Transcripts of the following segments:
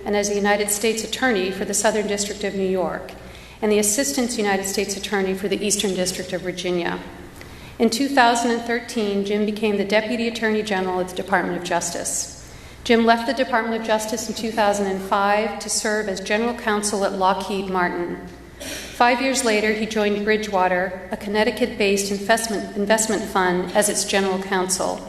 and as a United States Attorney for the Southern District of New York, and the Assistant United States Attorney for the Eastern District of Virginia. In 2013, Jim became the Deputy Attorney General at the Department of Justice. Jim left the Department of Justice in 2005 to serve as General Counsel at Lockheed Martin. 5 years later, he joined Bridgewater, a Connecticut-based investment fund, as its General Counsel.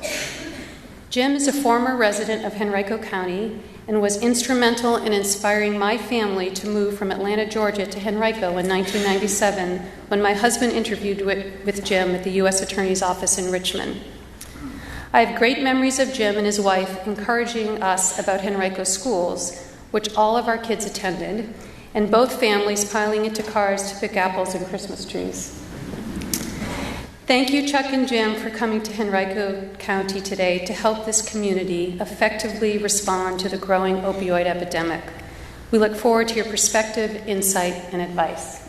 Jim is a former resident of Henrico County and was instrumental in inspiring my family to move from Atlanta, Georgia to Henrico in 1997 when my husband interviewed with Jim at the U.S. Attorney's Office in Richmond. I have great memories of Jim and his wife encouraging us about Henrico schools, which all of our kids attended, and both families piling into cars to pick apples and Christmas trees. Thank you, Chuck and Jim, for coming to Henrico County today to help this community effectively respond to the growing opioid epidemic. We look forward to your perspective, insight, and advice.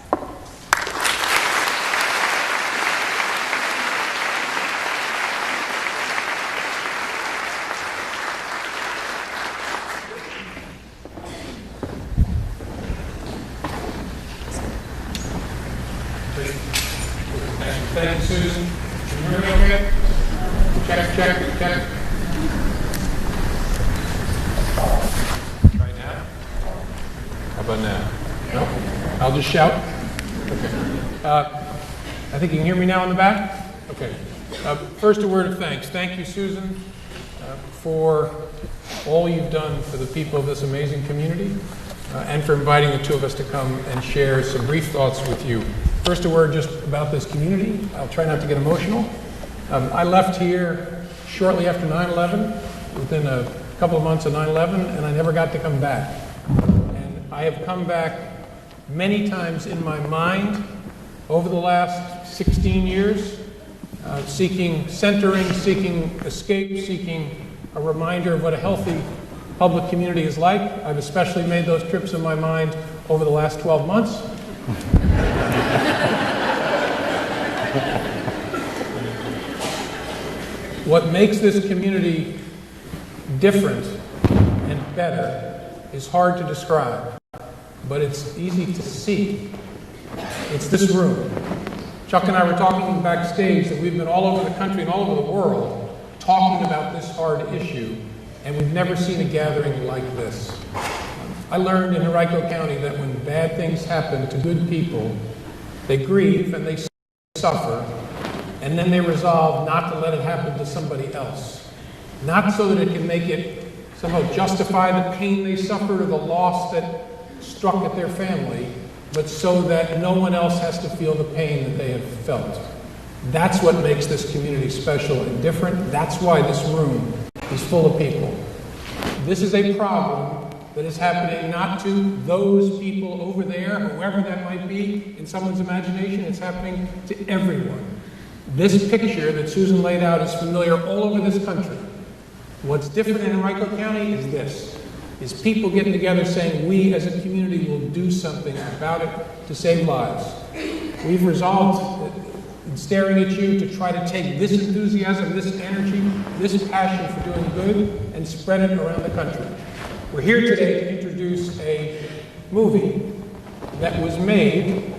Thank you, Susan. Can you hear me okay? Check. Right now? How about now? No? I'll just shout? Okay. I think you can hear me now in the back? Okay. First, a word of thanks. Thank you, Susan, for all you've done for the people of this amazing community, and for inviting the two of us to come and share some brief thoughts with you. First, a word just about this community. I'll try not to get emotional. I left here shortly after 9/11, within a couple of months of 9/11, and I never got to come back. And I have come back many times in my mind over the last 16 years, seeking centering, seeking escape, seeking a reminder of what a healthy public community is like. I've especially made those trips in my mind over the last 12 months. What makes this community different and better is hard to describe, but it's easy to see. It's this room. Chuck and I were talking backstage that we've been all over the country and all over the world talking about this hard issue, and we've never seen a gathering like this. I learned in Henrico County that when bad things happen to good people, they grieve and they suffer, and then they resolve not to let it happen to somebody else. Not so that it can make it somehow justify the pain they suffered or the loss that struck at their family, but so that no one else has to feel the pain that they have felt. That's what makes this community special and different. That's why this room is full of people. This is a problem that is happening not to those people over there, whoever that might be in someone's imagination. It's happening to everyone. This picture that Susan laid out is familiar all over this country. What's different in Henrico County is this, is people getting together saying, we as a community will do something about it to save lives. We've resolved, in staring at you, to try to take this enthusiasm, this energy, this passion for doing good and spread it around the country. We're here today to introduce a movie that was made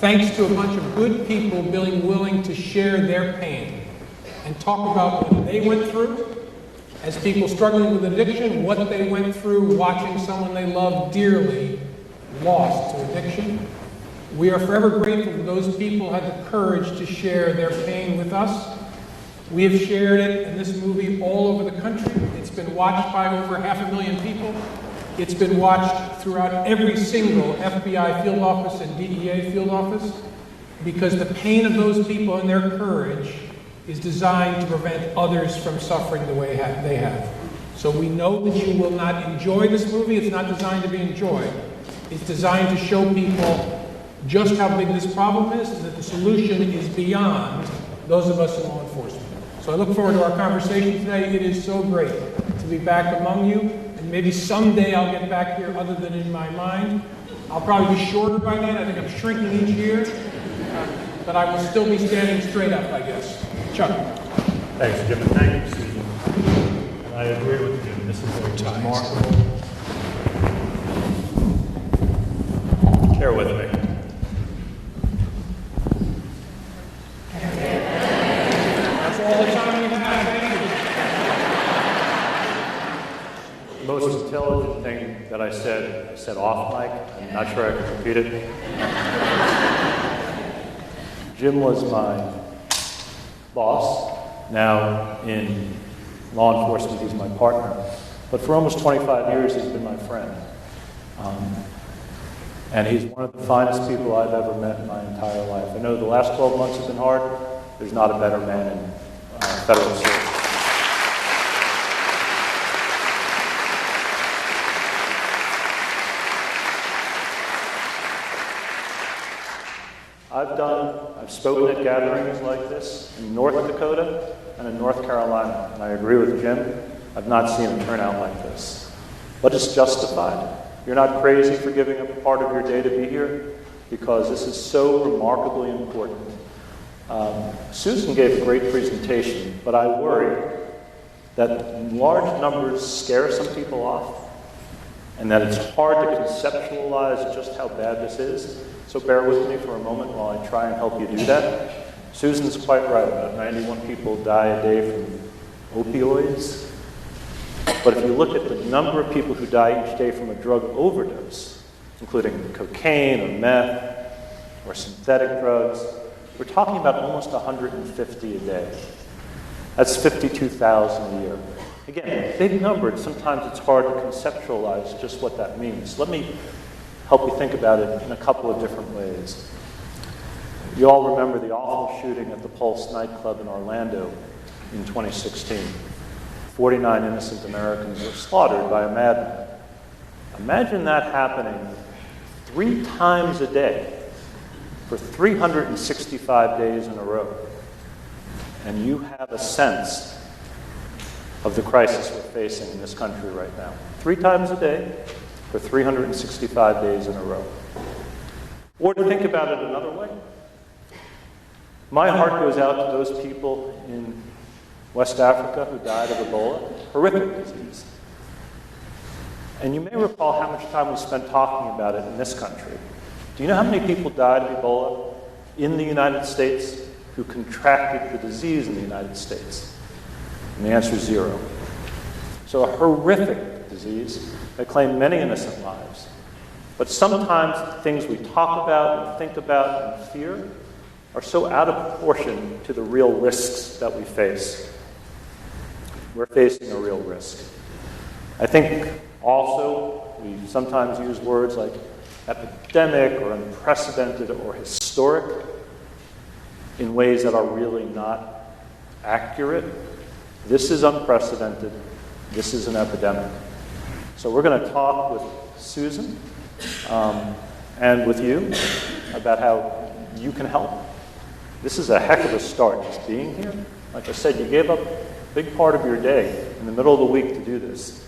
thanks to a bunch of good people being willing to share their pain and talk about what they went through as people struggling with addiction, what they went through watching someone they love dearly lost to addiction. We are forever grateful that those people had the courage to share their pain with us. We have shared it in this movie all over the country. It's been watched by over 500,000 people. It's been watched throughout every single FBI field office and DEA field office, because the pain of those people and their courage is designed to prevent others from suffering the way they have. So we know that you will not enjoy this movie. It's not designed to be enjoyed. It's designed to show people just how big this problem is, and that the solution is beyond those of us in law enforcement. So I look forward to our conversation today. It is so great to be back among you, and maybe someday I'll get back here other than in my mind. I'll probably be shorter by then. I think I'm shrinking each year, but I will still be standing straight up, I guess. Chuck. Thanks, Jim, and thank you, Susan. I agree with you. This is a remarkable Bear with me. That's all the time we have. The most intelligent thing that I said off mic. I'm not sure I can repeat it. Jim was my boss. Now in law enforcement, he's my partner. But for almost 25 years, he's been my friend. And he's one of the finest people I've ever met in my entire life. I know the last 12 months have been hard. There's not a better man in federal service. I've spoken at gatherings like this in North Dakota and in North Carolina, and I agree with Jim. I've not seen a turnout like this. But it's justified. You're not crazy for giving up a part of your day to be here, because this is so remarkably important. Susan gave a great presentation, but I worry that large numbers scare some people off, and that it's hard to conceptualize just how bad this is. So bear with me for a moment while I try and help you do that. Susan's quite right. About 91 people die a day from opioids. But if you look at the number of people who die each day from a drug overdose, including cocaine or meth or synthetic drugs, we're talking about almost 150 a day. That's 52,000 a year. Again, big number, and sometimes it's hard to conceptualize just what that means. Let me help you think about it in a couple of different ways. You all remember the awful shooting at the Pulse nightclub in Orlando in 2016. 49 innocent Americans were slaughtered by a madman. Imagine that happening 3 times a day for 365 days in a row. And you have a sense of the crisis we're facing in this country right now. 3 times a day for 365 days in a row. Or to think about it another way, my heart goes out to those people in West Africa who died of Ebola, horrific disease. And you may recall how much time we spent talking about it in this country. Do you know how many people died of Ebola in the United States who contracted the disease in the United States? And the answer is 0. So a horrific disease that claimed many innocent lives. But sometimes the things we talk about and think about and fear are so out of proportion to the real risks that we face. We're facing a real risk. I think also we sometimes use words like epidemic or unprecedented or historic in ways that are really not accurate. This is unprecedented. This is an epidemic. So we're going to talk with Susan and with you about how you can help. This is a heck of a start, just being here. Like I said, you gave up a big part of your day in the middle of the week to do this.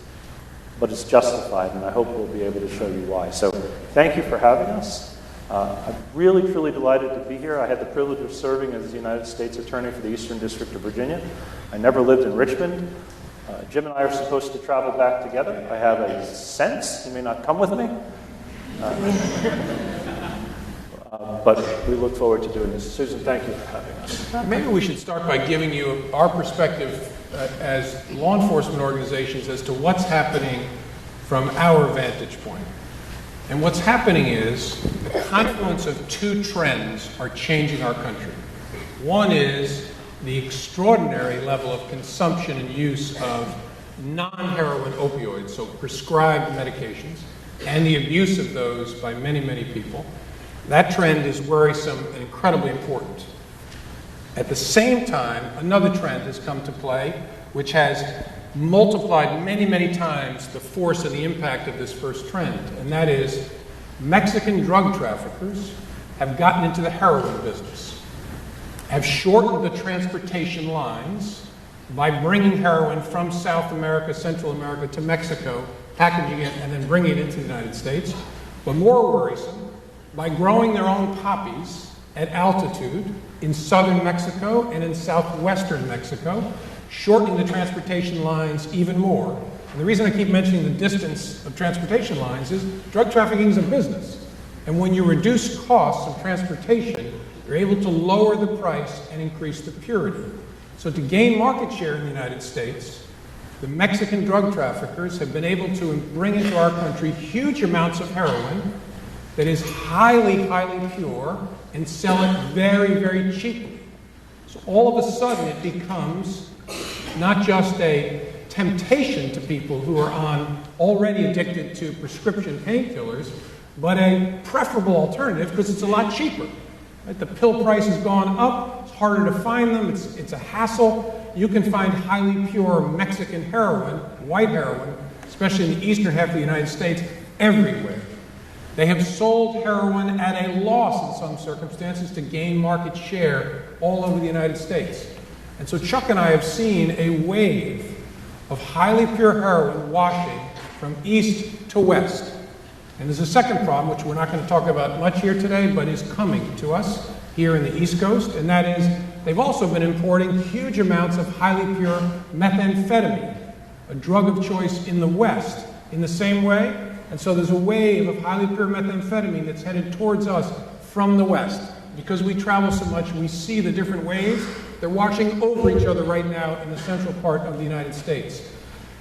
But it's justified, and I hope we'll be able to show you why. So thank you for having us. I'm really, truly delighted to be here. I had the privilege of serving as the United States Attorney for the Eastern District of Virginia. I never lived in Richmond. Jim and I are supposed to travel back together. I have a sense he may not come with me. But we look forward to doing this. Susan, thank you for having us. Maybe we should start by giving you our perspective as law enforcement organizations as to what's happening from our vantage point. And what's happening is the confluence of 2 trends are changing our country. One is the extraordinary level of consumption and use of non-heroin opioids, so prescribed medications, and the abuse of those by many, many people. That trend is worrisome and incredibly important. At the same time, another trend has come to play, which has multiplied many, many times the force and the impact of this first trend, and that is Mexican drug traffickers have gotten into the heroin business, have shortened the transportation lines by bringing heroin from South America, Central America to Mexico, packaging it, and then bringing it into the United States. But more worrisome, by growing their own poppies at altitude in southern Mexico and in southwestern Mexico, shortening the transportation lines even more. And the reason I keep mentioning the distance of transportation lines is drug trafficking is a business. And when you reduce costs of transportation, you're able to lower the price and increase the purity. So to gain market share in the United States, the Mexican drug traffickers have been able to bring into our country huge amounts of heroin that is highly, highly pure and sell it very, very cheaply. So all of a sudden it becomes not just a temptation to people who are already addicted to prescription painkillers, but a preferable alternative because it's a lot cheaper. Right? The pill price has gone up, it's harder to find them, it's a hassle. You can find highly pure Mexican heroin, white heroin, especially in the eastern half of the United States, everywhere. They have sold heroin at a loss in some circumstances to gain market share all over the United States. And so Chuck and I have seen a wave of highly pure heroin washing from east to west. And there's a second problem, which we're not going to talk about much here today, but is coming to us here in the East Coast, and that is they've also been importing huge amounts of highly pure methamphetamine, a drug of choice in the West, in the same way. And so there's a wave of highly pure methamphetamine that's headed towards us from the West. Because we travel so much, we see the different waves. They're washing over each other right now in the central part of the United States.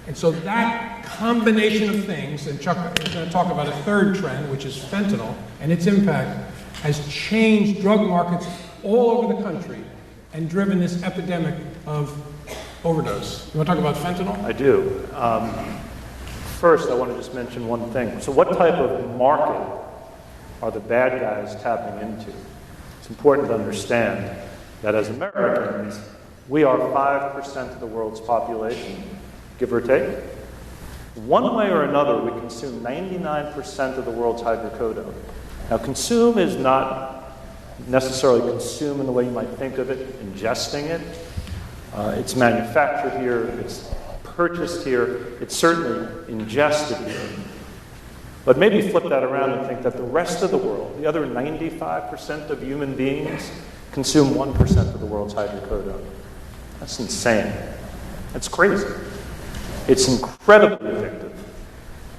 And so that combination of things, and Chuck is going to talk about a third trend, which is fentanyl, and its impact, has changed drug markets all over the country and driven this epidemic of overdose. You want to talk about fentanyl? I do. First, I want to just mention one thing. So what type of market are the bad guys tapping into? It's important to understand that as Americans, we are 5% of the world's population, give or take. One way or another, we consume 99% of the world's hydrocodone. Now, consume is not necessarily consume in the way you might think of it, ingesting it. It's manufactured here, it's purchased here, it's certainly ingested here. But maybe flip that around and think that the rest of the world, the other 95% of human beings, consume 1% of the world's hydrocodone. That's insane. That's crazy. It's incredibly addictive.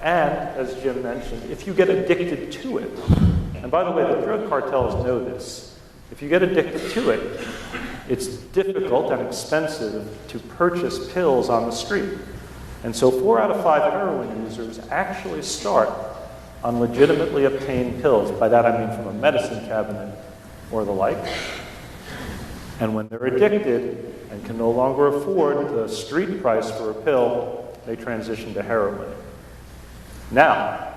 And, as Jim mentioned, if you get addicted to it, and by the way, the drug cartels know this, if you get addicted to it, it's difficult and expensive to purchase pills on the street. And so 4 out of 5 heroin users actually start on legitimately obtained pills. By that I mean from a medicine cabinet or the like. And when they're addicted and can no longer afford the street price for a pill, they transition to heroin. Now,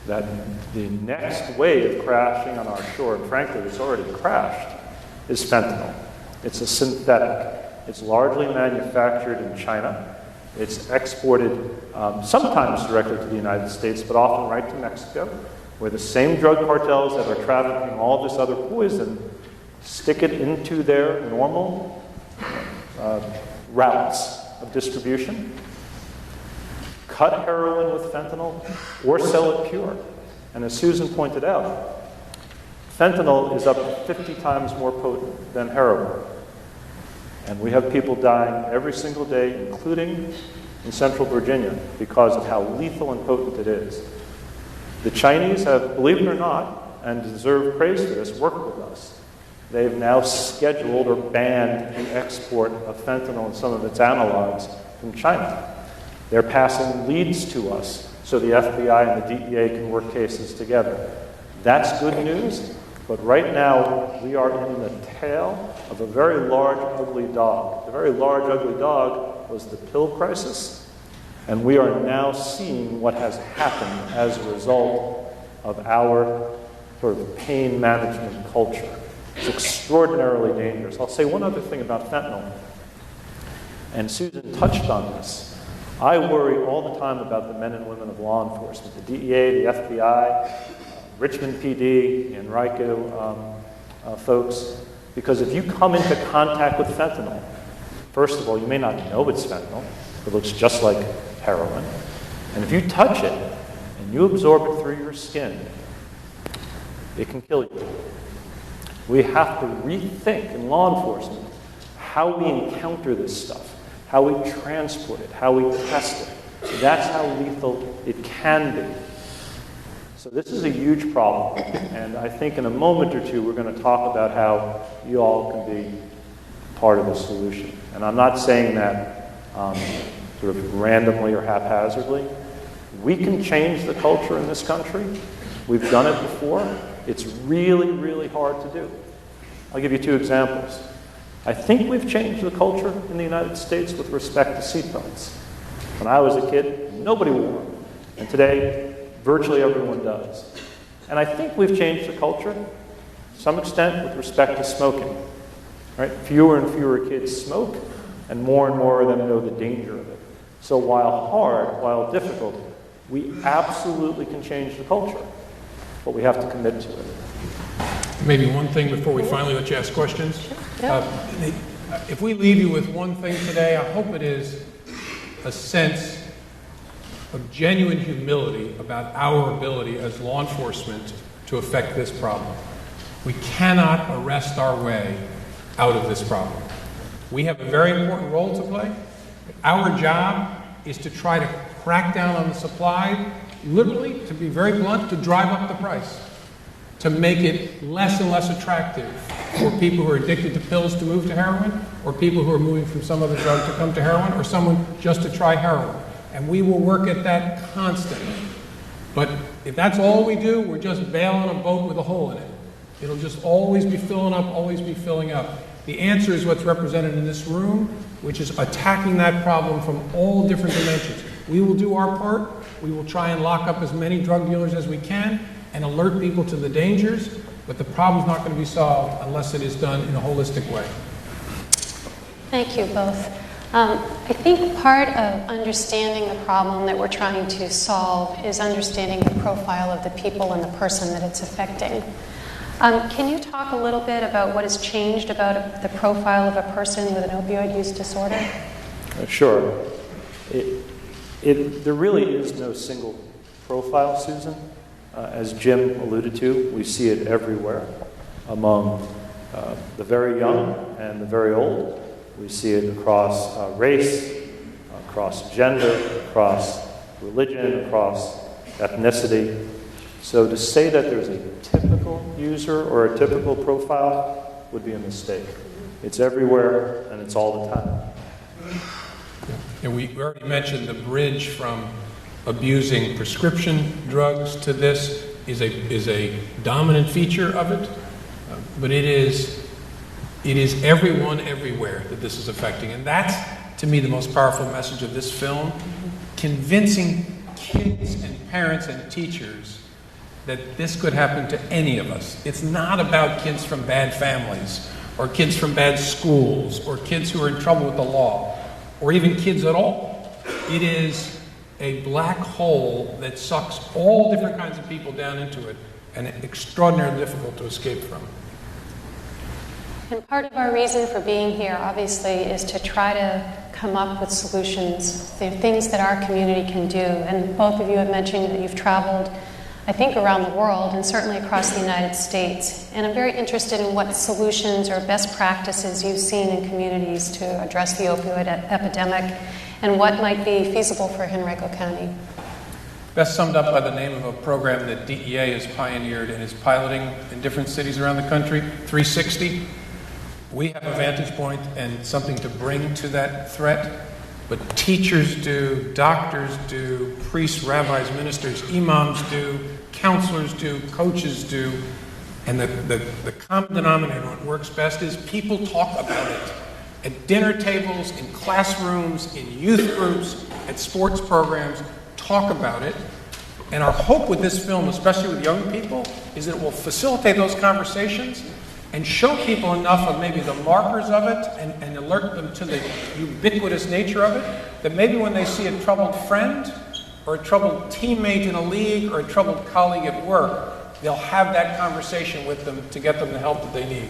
that the next wave crashing on our shore, and frankly it's already crashed, is fentanyl. It's a synthetic. It's largely manufactured in China. It's exported sometimes directly to the United States, but often right to Mexico, where the same drug cartels that are trafficking all this other poison stick it into their normal routes of distribution, cut heroin with fentanyl, or sell it pure. And as Susan pointed out, fentanyl is up to 50 times more potent than heroin. And we have people dying every single day, including in Central Virginia, because of how lethal and potent it is. The Chinese have, believe it or not, and deserve praise for this, worked with us. They've now scheduled or banned the export of fentanyl and some of its analogs from China. They're passing leads to us so the FBI and the DEA can work cases together. That's good news, but right now we are in the tail of a very large, ugly dog. The very large, ugly dog was the pill crisis, and we are now seeing what has happened as a result of our sort of pain management culture. It's extraordinarily dangerous. I'll say one other thing about fentanyl, and Susan touched on this. I worry all the time about the men and women of law enforcement, the DEA, the FBI, Richmond PD, the Enrico folks, because if you come into contact with fentanyl, first of all, you may not know it's fentanyl. It looks just like heroin. And if you touch it and you absorb it through your skin, it can kill you. We have to rethink in law enforcement how we encounter this stuff, how we transport it, how we test it. That's how lethal it can be. So this is a huge problem, and I think in a moment or two we're going to talk about how you all can be part of the solution. And I'm not saying that sort of randomly or haphazardly. We can change the culture in this country. We've done it before. It's really, really hard to do. I'll give you two examples. I think we've changed the culture in the United States with respect to seatbelts. When I was a kid, nobody wore them. And today, virtually everyone does. And I think we've changed the culture, to some extent, with respect to smoking. Right? Fewer and fewer kids smoke, and more of them know the danger of it. So while hard, while difficult, we absolutely can change the culture. But we have to commit to it. Maybe one thing before we finally let you ask questions. If we leave you with one thing today, I hope it is a sense of genuine humility about our ability as law enforcement to affect this problem. We cannot arrest our way out of this problem. We have a very important role to play. Our job is to try to crack down on the supply, literally, to be very blunt, to drive up the price, to make it less and less attractive for people who are addicted to pills to move to heroin, or people who are moving from some other drug to come to heroin, or someone just to try heroin. And we will work at that constantly. But if that's all we do, we're just bailing a boat with a hole in it. It'll just always be filling up, always be filling up. The answer is what's represented in this room, which is attacking that problem from all different dimensions. We will do our part. We will try and lock up as many drug dealers as we can and alert people to the dangers, but the problem's not going to be solved unless it is done in a holistic way. Thank you both. I think part of understanding the problem that we're trying to solve is understanding the profile of the people and the person that it's affecting. Can you talk a little bit about what has changed about the profile of a person with an opioid use disorder? Sure. There really is no single profile, Susan. As Jim alluded to, we see it everywhere among the very young and the very old. We see it across race, across gender, across religion, across ethnicity. So to say that there's a typical user or a typical profile would be a mistake. It's everywhere and it's all the time. And we already mentioned the bridge from abusing prescription drugs to this is a dominant feature of it, but it is everyone everywhere that this is affecting. And that's, to me, the most powerful message of this film, convincing kids and parents and teachers that this could happen to any of us. It's not about kids from bad families, or kids from bad schools, or kids who are in trouble with the law, or even kids at all. It is a black hole that sucks all different kinds of people down into it, and it's extraordinarily difficult to escape from. And part of our reason for being here, obviously, is to try to come up with solutions, things that our community can do. And both of you have mentioned that you've traveled, I think, around the world and certainly across the United States. And I'm very interested in what solutions or best practices you've seen in communities to address the opioid epidemic and what might be feasible for Henrico County. Best summed up by the name of a program that DEA has pioneered and is piloting in different cities around the country, 360. We have a vantage point and something to bring to that threat, but teachers do, doctors do, priests, rabbis, ministers, imams do, counselors do, coaches do, and the common denominator, what works best is people talk about it at dinner tables, in classrooms, in youth groups, at sports programs, talk about it. And our hope with this film, especially with young people, is that it will facilitate those conversations and show people enough of maybe the markers of it and alert them to the ubiquitous nature of it, that maybe when they see a troubled friend or a troubled teammate in a league or a troubled colleague at work, they'll have that conversation with them to get them the help that they need.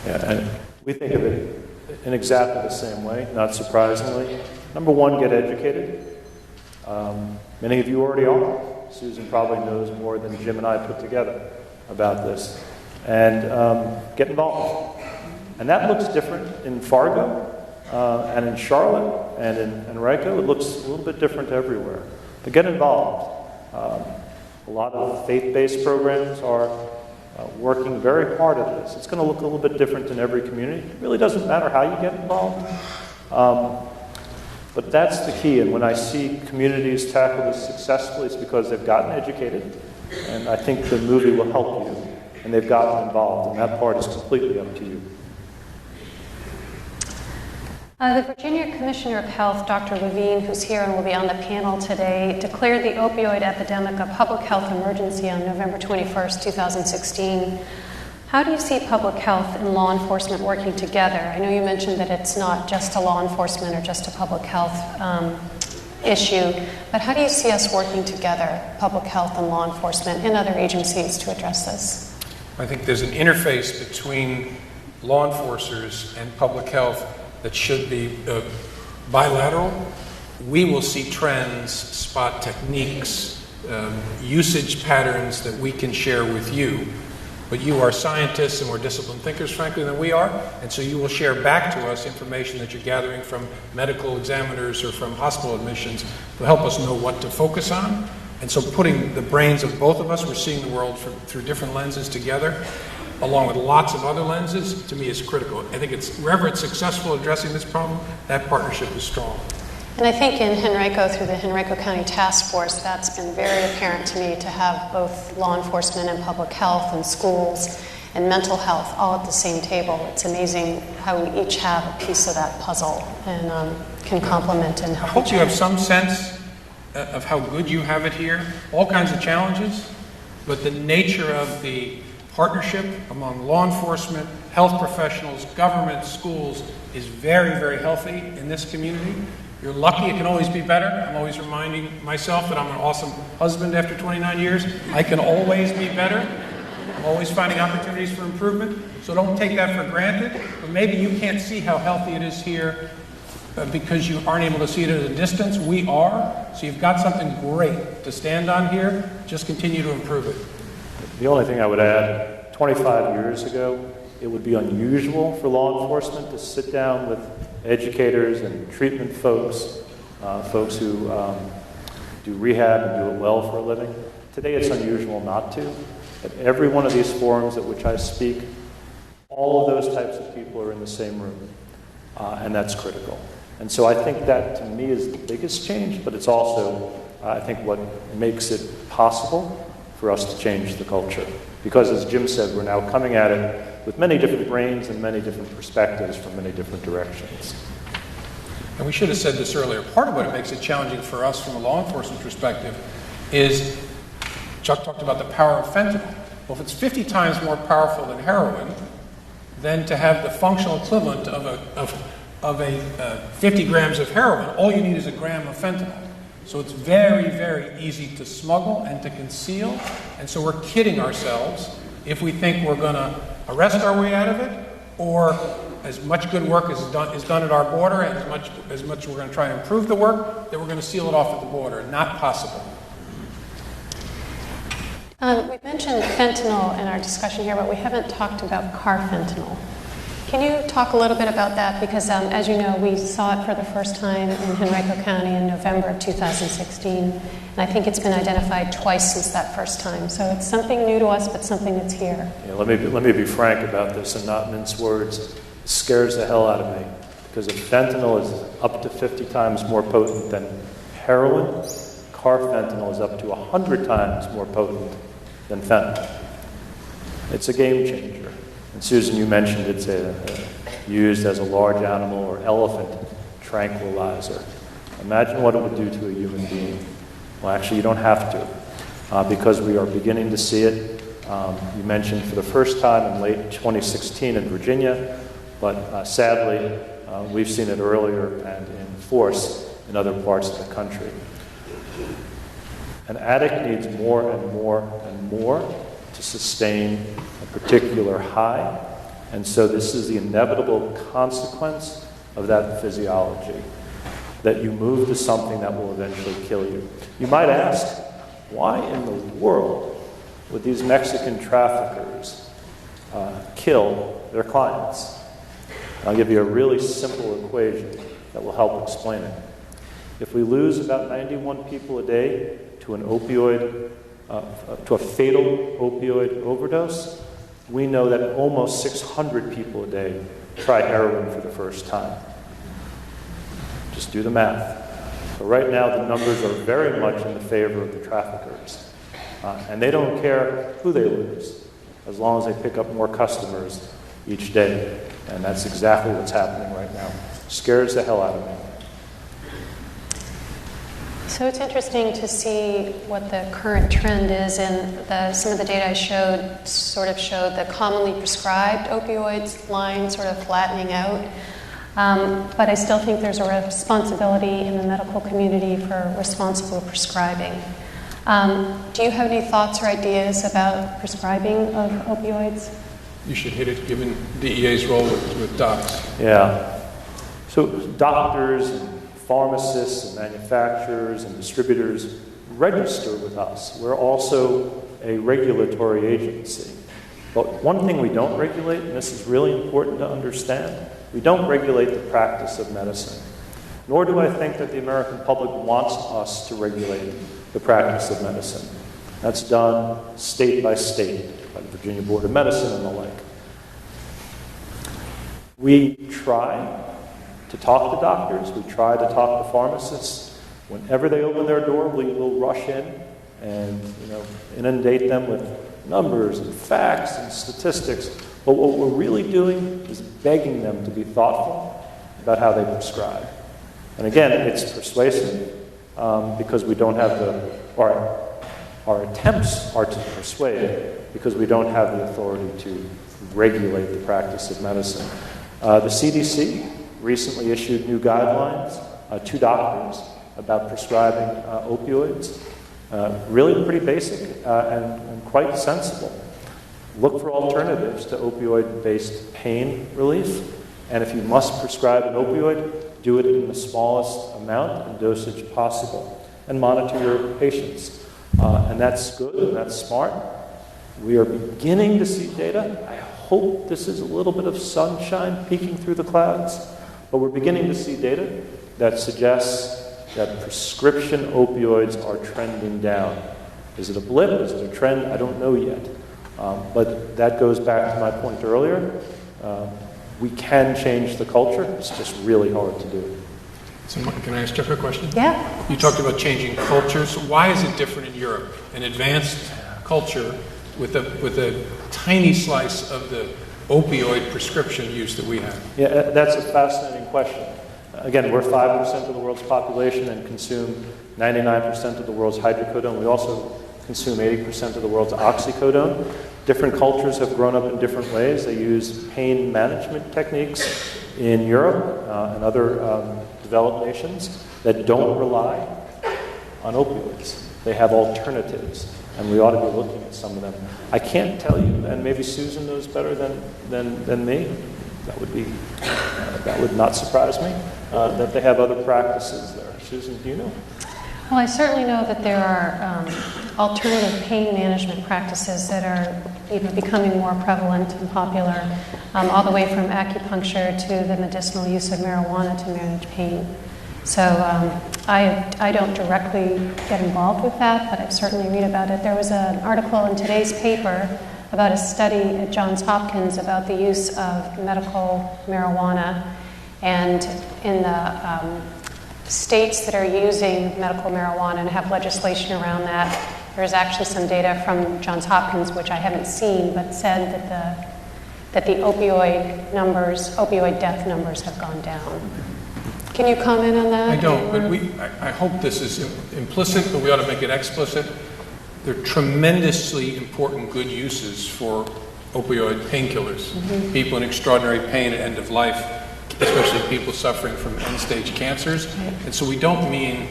Yeah, and we think of it in exactly the same way, not surprisingly. Number one, get educated. Many of you already are. Susan probably knows more than Jim and I put together about this. And get involved. And that looks different in Fargo and in Charlotte and in Henrico. It looks a little bit different everywhere. But get involved. A lot of faith-based programs are working very hard at this. It's going to look a little bit different in every community. It really doesn't matter how you get involved. But that's the key, and when I see communities tackle this successfully, it's because they've gotten educated, and I think the movie will help you, and they've gotten involved, and that part is completely up to you. The Virginia Commissioner of Health, Dr. Levine, who's here and will be on the panel today, declared the opioid epidemic a public health emergency on November 21st, 2016. How do you see public health and law enforcement working together? I know you mentioned that it's not just a law enforcement or just a public health issue, but how do you see us working together, public health and law enforcement and other agencies, to address this? I think there's an interface between law enforcers and public health that should be bilateral. We will see trends, spot techniques, usage patterns that we can share with you. But you are scientists and more disciplined thinkers, frankly, than we are, and so you will share back to us information that you're gathering from medical examiners or from hospital admissions to help us know what to focus on. And so putting the brains of both of us, we're seeing the world through different lenses together, along with lots of other lenses, to me is critical. I think wherever it's successful addressing this problem, that partnership is strong. And I think in Henrico, through the Henrico County Task Force, that's been very apparent to me, to have both law enforcement and public health and schools and mental health all at the same table. It's amazing how we each have a piece of that puzzle and can complement and help each other. I hope you have some sense of how good you have it here. All kinds of challenges, but the nature of the partnership among law enforcement, health professionals, government, schools is very, very healthy in this community. You're lucky, it can always be better. I'm always reminding myself that I'm an awesome husband after 29 years. I can always be better. I'm always finding opportunities for improvement. So don't take that for granted. But maybe you can't see how healthy it is here because you aren't able to see it at a distance. We are. So you've got something great to stand on here. Just continue to improve it. The only thing I would add, 25 years ago, it would be unusual for law enforcement to sit down with educators and treatment folks, folks who do rehab and do it well for a living. Today it's unusual not to. At every one of these forums at which I speak, all of those types of people are in the same room, and that's critical. And so I think that, to me, is the biggest change, but it's also, I think, what makes it possible for us to change the culture. Because, as Jim said, we're now coming at it with many different brains and many different perspectives from many different directions. And we should have said this earlier. Part of what makes it challenging for us from a law enforcement perspective is, Chuck talked about the power of fentanyl. Well, if it's 50 times more powerful than heroin, then to have the functional equivalent of a 50 grams of heroin, all you need is a gram of fentanyl. So it's very, very easy to smuggle and to conceal. And so we're kidding ourselves if we think we're going to arrest our way out of it, or as much good work is done at our border, and as much we're going to try and improve the work, that we're going to seal it off at the border. Not possible. We mentioned fentanyl in our discussion here, but we haven't talked about carfentanil. Can you talk a little bit about that? Because as you know, we saw it for the first time in Henrico County in November of 2016. And I think it's been identified twice since that first time. So it's something new to us, but something that's here. Yeah, let me be frank about this and not mince words. It scares the hell out of me. Because if fentanyl is up to 50 times more potent than heroin, carfentanil is up to 100 times more potent than fentanyl. It's a game changer. And Susan, you mentioned it's used as a large animal or elephant tranquilizer. Imagine what it would do to a human being. Well, actually, you don't have to, because we are beginning to see it. You mentioned for the first time in late 2016 in Virginia, but sadly, we've seen it earlier and in force in other parts of the country. An addict needs more and more and more to sustain a particular high, and so this is the inevitable consequence of that physiology, that you move to something that will eventually kill you. You might ask, why in the world would these Mexican traffickers kill their clients? I'll give you a really simple equation that will help explain it. If we lose about 91 people a day to an opioid to a fatal opioid overdose, we know that almost 600 people a day try heroin for the first time. Just do the math. But right now, the numbers are very much in the favor of the traffickers. And they don't care who they lose, as long as they pick up more customers each day. And that's exactly what's happening right now. Scares the hell out of me. So it's interesting to see what the current trend is, and some of the data I showed sort of showed the commonly prescribed opioids line sort of flattening out. But I still think there's a responsibility in the medical community for responsible prescribing. Do you have any thoughts or ideas about prescribing of opioids? You should hit it, given DEA's role with docs. Yeah. So doctors, and pharmacists, and manufacturers, and distributors register with us. We're also a regulatory agency. But one thing we don't regulate, and this is really important to understand, we don't regulate the practice of medicine. Nor do I think that the American public wants us to regulate the practice of medicine. That's done state by state, by the Virginia Board of Medicine and the like. We try to talk to doctors, we try to talk to pharmacists. Whenever they open their door, we will rush in and inundate them with numbers and facts and statistics. But what we're really doing is begging them to be thoughtful about how they prescribe. And again, it's persuasive because we don't have our attempts are to persuade because we don't have the authority to regulate the practice of medicine. The CDC recently issued new guidelines to doctors about prescribing opioids. Really pretty basic and quite sensible. Look for alternatives to opioid-based pain relief. And if you must prescribe an opioid, do it in the smallest amount and dosage possible. And monitor your patients. And that's good and that's smart. We are beginning to see data. I hope this is a little bit of sunshine peeking through the clouds. But we're beginning to see data that suggests that prescription opioids are trending down. Is it a blip? Is it a trend? I don't know yet. But that goes back to my point earlier. We can change the culture. It's just really hard to do. So can I ask Jeff a question? Yeah. You talked about changing cultures. Why is it different in Europe? An advanced culture with a tiny slice of the opioid prescription use that we have. Yeah, that's a fascinating question. Again, we're 5% of the world's population and consume 99% of the world's hydrocodone. We also consume 80% of the world's oxycodone. Different cultures have grown up in different ways. They use pain management techniques in Europe and other developed nations that don't rely on opioids. They have alternatives, and we ought to be looking at some of them. I can't tell you, and maybe Susan knows better than me. That would not surprise me. That they have other practices there. Susan, do you know? Well, I certainly know that there are alternative pain management practices that are becoming more prevalent and popular, all the way from acupuncture to the medicinal use of marijuana to manage pain. So I don't directly get involved with that, but I certainly read about it. There was an article in today's paper about a study at Johns Hopkins about the use of medical marijuana, and in the states that are using medical marijuana and have legislation around that, there's actually some data from Johns Hopkins, which I haven't seen, but said that the opioid death numbers have gone down. Can you comment on that? I don't, but I hope this is implicit, but we ought to make it explicit. There are tremendously important good uses for opioid painkillers. Mm-hmm. People in extraordinary pain at end of life, especially people suffering from end-stage cancers. Right. And so we don't mean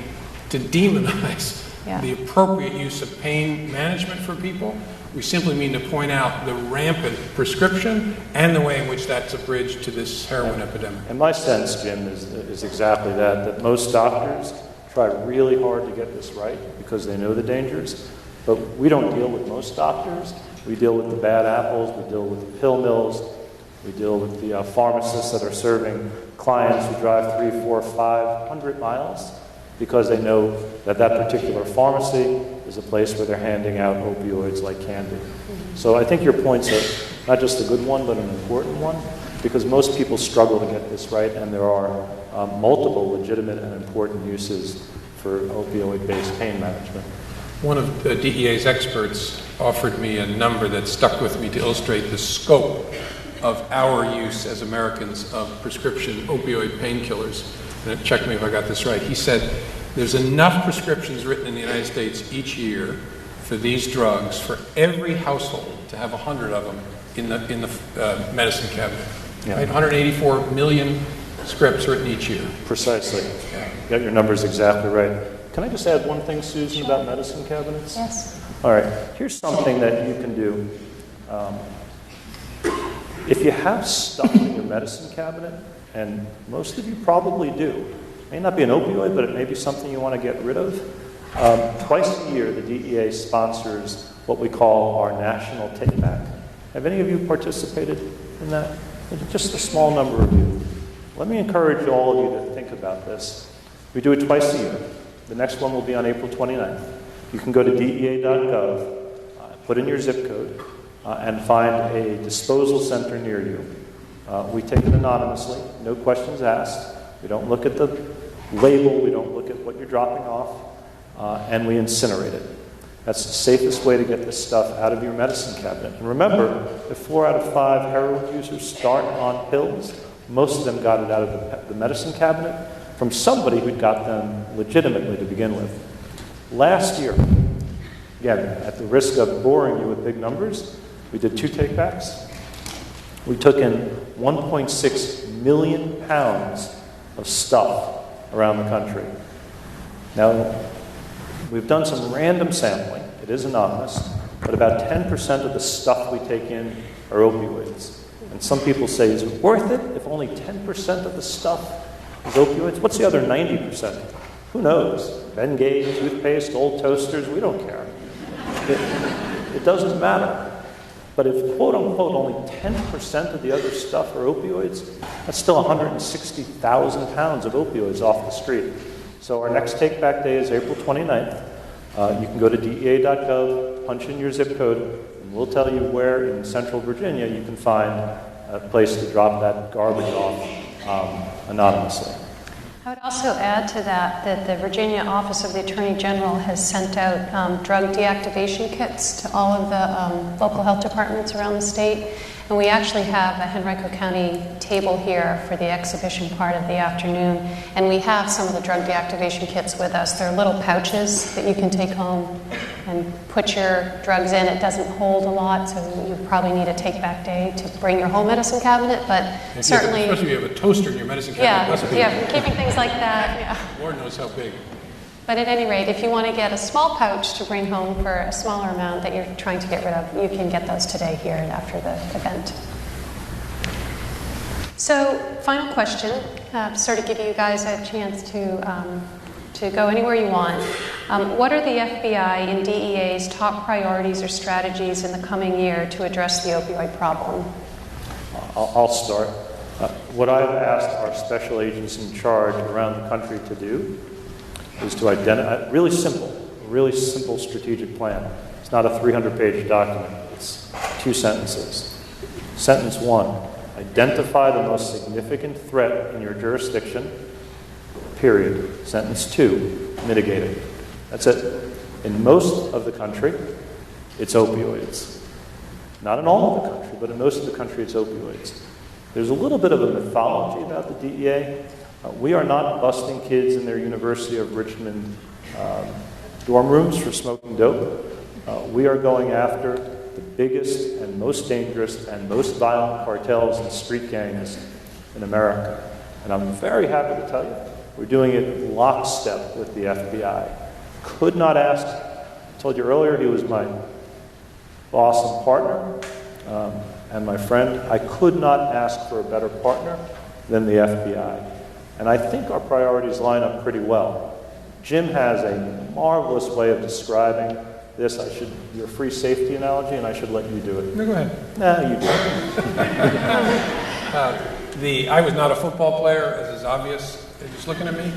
to demonize the appropriate use of pain management for people. We simply mean to point out the rampant prescription and the way in which that's a bridge to this heroin epidemic. And my sense, Jim, is exactly that most doctors try really hard to get this right because they know the dangers. But we don't deal with most doctors. We deal with the bad apples. We deal with the pill mills. We deal with the pharmacists that are serving clients who drive 300, 400, 500 miles because they know that particular pharmacy is a place where they're handing out opioids like candy. So I think your point's not just a good one, but an important one, because most people struggle to get this right, and there are multiple legitimate and important uses for opioid-based pain management. One of the DEA's experts offered me a number that stuck with me to illustrate the scope of our use as Americans of prescription opioid painkillers. And check me if I got this right. He said there's enough prescriptions written in the United States each year for these drugs for every household to have 100 of them in the medicine cabinet. Yeah. Right? 184 million scripts written each year. Precisely. Yeah. You got your numbers exactly right. Can I just add one thing, Susan, about medicine cabinets? Yes. All right. Here's something that you can do. If you have stuff in your medicine cabinet, and most of you probably do, it may not be an opioid, but it may be something you want to get rid of. Twice a year, the DEA sponsors what we call our national takeback. Have any of you participated in that? Just a small number of you. Let me encourage all of you to think about this. We do it twice a year. The next one will be on April 29th. You can go to dea.gov, put in your zip code, and find a disposal center near you. We take it anonymously, no questions asked. We don't look at the label, we don't look at what you're dropping off, and we incinerate it. That's the safest way to get this stuff out of your medicine cabinet. And remember, if 4 out of 5 heroin users start on pills, most of them got it out of the medicine cabinet from somebody who'd got them legitimately to begin with. Last year, again, at the risk of boring you with big numbers, we did 2 takebacks. We took in 1.6 million pounds of stuff around the country. Now, we've done some random sampling. It is anonymous, but about 10% of the stuff we take in are opioids. And some people say, is it worth it if only 10% of the stuff is opioids? What's the other 90%? Who knows? Bengay, toothpaste, old toasters, we don't care. It doesn't matter. But if, quote unquote, only 10% of the other stuff are opioids, that's still 160,000 pounds of opioids off the street. So our next take-back day is April 29th. You can go to dea.gov, punch in your zip code, and we'll tell you where in Central Virginia you can find a place to drop that garbage off anonymously. I would also add to that the Virginia Office of the Attorney General has sent out drug deactivation kits to all of the local health departments around the state. And we actually have a Henrico County table here for the exhibition part of the afternoon. And we have some of the drug deactivation kits with us. They're little pouches that you can take home and put your drugs in. It doesn't hold a lot, so you probably need a take-back day to bring your whole medicine cabinet, but certainly... Especially if you have a toaster in your medicine cabinet. Yeah, keeping things like that, yeah. Lord knows how big. But at any rate, if you want to get a small pouch to bring home for a smaller amount that you're trying to get rid of, you can get those today here after the event. So, final question, sort of give you guys a chance to go anywhere you want. What are the FBI and DEA's top priorities or strategies in the coming year to address the opioid problem? I'll start. What I've asked our special agents in charge around the country to do is to identify a really simple strategic plan. It's not a 300-page document. It's 2 sentences. Sentence 1, identify the most significant threat in your jurisdiction, period. Sentence 2, mitigate it. That's it. In most of the country, it's opioids. Not in all of the country, but in most of the country, it's opioids. There's a little bit of a mythology about the DEA. We are not busting kids in their University of Richmond dorm rooms for smoking dope. We are going after the biggest and most dangerous and most violent cartels and street gangs in America. And I'm very happy to tell you, we're doing it in lockstep with the FBI. Could not ask, I told you earlier, he was my boss and partner and my friend. I could not ask for a better partner than the FBI. And I think our priorities line up pretty well. Jim has a marvelous way of describing this. Your free safety analogy, and I should let you do it. No, go ahead. Nah, you do it. I was not a football player, as is obvious, just looking at me,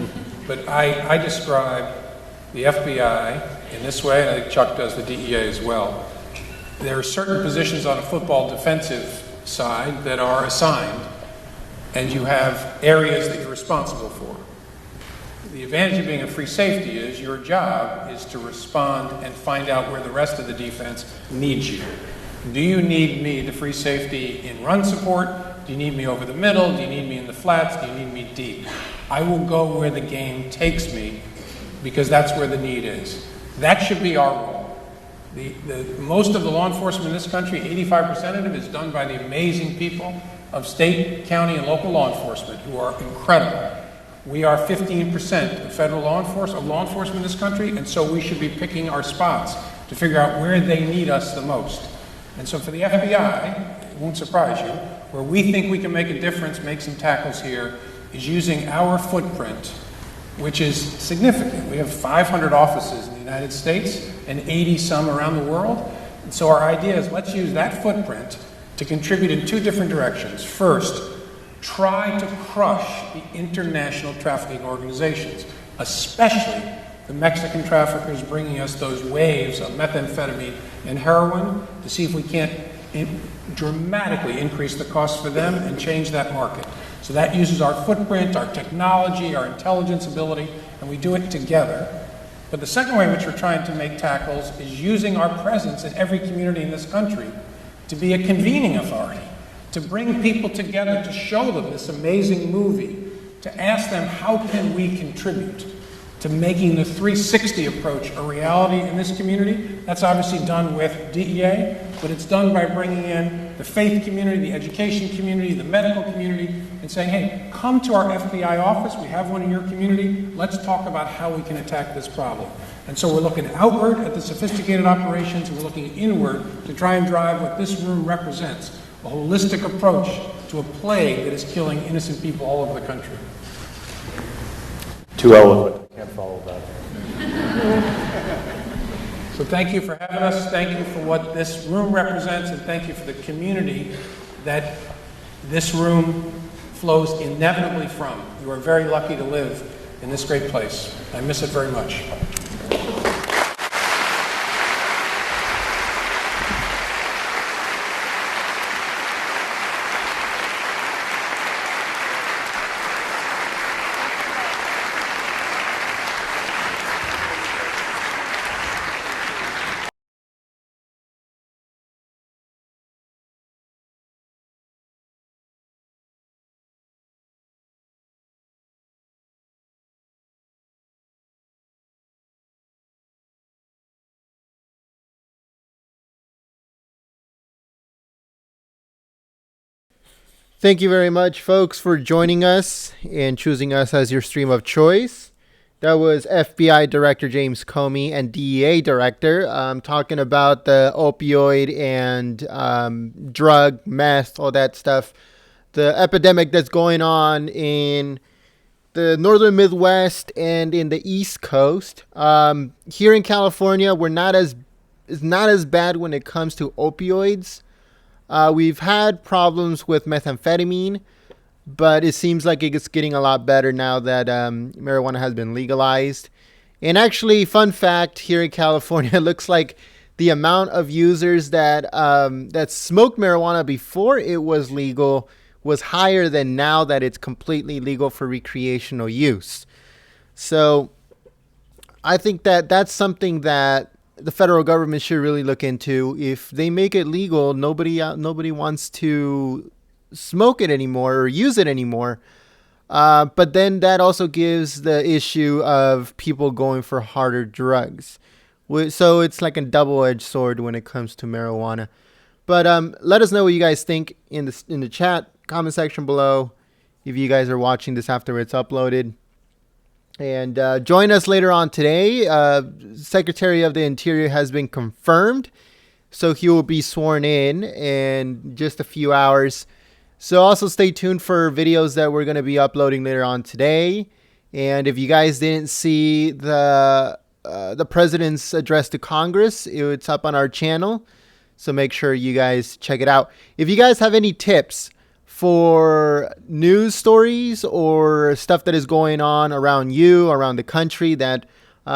but I describe the FBI in this way, and I think Chuck does the DEA as well. There are certain positions on a football defensive side that are assigned, and you have areas that you're responsible for. The advantage of being a free safety is your job is to respond and find out where the rest of the defense needs you. Do you need me, the free safety, in run support? Do you need me over the middle? Do you need me in the flats? Do you need me deep? I will go where the game takes me because that's where the need is. That should be our role. Most of the law enforcement in this country, 85% of it, is done by the amazing people of state, county, and local law enforcement who are incredible. We are 15% of federal law enforcement in this country, and so we should be picking our spots to figure out where they need us the most. And so for the FBI, it won't surprise you, where we think we can make a difference, make some tackles here, is using our footprint, which is significant. We have 500 offices in the United States and 80 some around the world. And so our idea is let's use that footprint to contribute in two different directions. First, try to crush the international trafficking organizations, especially the Mexican traffickers bringing us those waves of methamphetamine and heroin, to see if we can't dramatically increase the cost for them and change that market. So that uses our footprint, our technology, our intelligence ability, and we do it together. But the second way in which we're trying to make tackles is using our presence in every community in this country to be a convening authority, to bring people together, to show them this amazing movie, to ask them how can we contribute to making the 360 approach a reality in this community. That's obviously done with DEA, but it's done by bringing in the faith community, the education community, the medical community, and saying, hey, come to our FBI office, we have one in your community, let's talk about how we can attack this problem. And so we're looking outward at the sophisticated operations, and we're looking inward to try and drive what this room represents, a holistic approach to a plague that is killing innocent people all over the country. Too eloquent. I can't follow that. So thank you for having us. Thank you for what this room represents, and thank you for the community that this room flows inevitably from. You are very lucky to live in this great place. I miss it very much. Thank you very much, folks, for joining us and choosing us as your stream of choice. That was FBI Director James Comey and DEA Director talking about the opioid and drug, meth, all that stuff. The epidemic that's going on in the northern Midwest and in the East Coast. Here in California, it's not as bad when it comes to opioids. We've had problems with methamphetamine, but it seems like it's getting a lot better now that marijuana has been legalized. And actually, fun fact, here in California, it looks like the amount of users that smoked marijuana before it was legal was higher than now that it's completely legal for recreational use. So I think that that's something that the federal government should really look into. If they make it legal, nobody wants to smoke it anymore or use it anymore. But then that also gives the issue of people going for harder drugs. So it's like a double-edged sword when it comes to marijuana. But let us know what you guys think in the chat comment section below if you guys are watching this after it's uploaded. And join us later on today. Secretary of the Interior has been confirmed, so he will be sworn in just a few hours. So also stay tuned for videos that we're going to be uploading later on today. And if you guys didn't see the president's address to Congress, it's up on our channel. So make sure you guys check it out. If you guys have any tips for news stories or stuff that is going on around the country that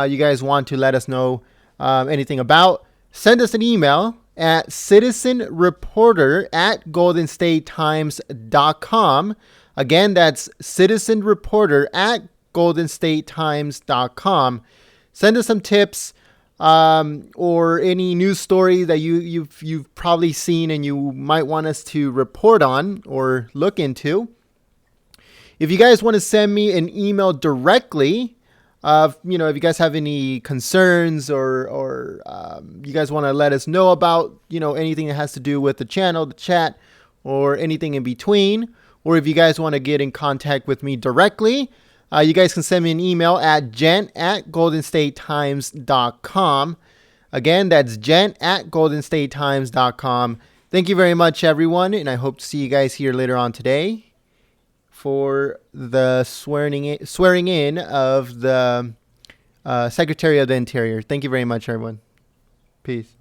you guys want to let us know anything about, send us an email at citizenreporter@goldenstatetimes.com. Again, that's citizenreporter@goldenstatetimes.com. Send us some tips or any news story that you've probably seen and you might want us to report on or look into. If you guys want to send me an email directly, if you guys have any concerns or you guys want to let us know about, anything that has to do with the channel, the chat, or anything in between, or if you guys want to get in contact with me directly, you guys can send me an email at gent@goldenstatetimes.com. Again, that's gent@goldenstatetimes.com. Thank you very much, everyone, and I hope to see you guys here later on today for the swearing in of the Secretary of the Interior. Thank you very much, everyone. Peace.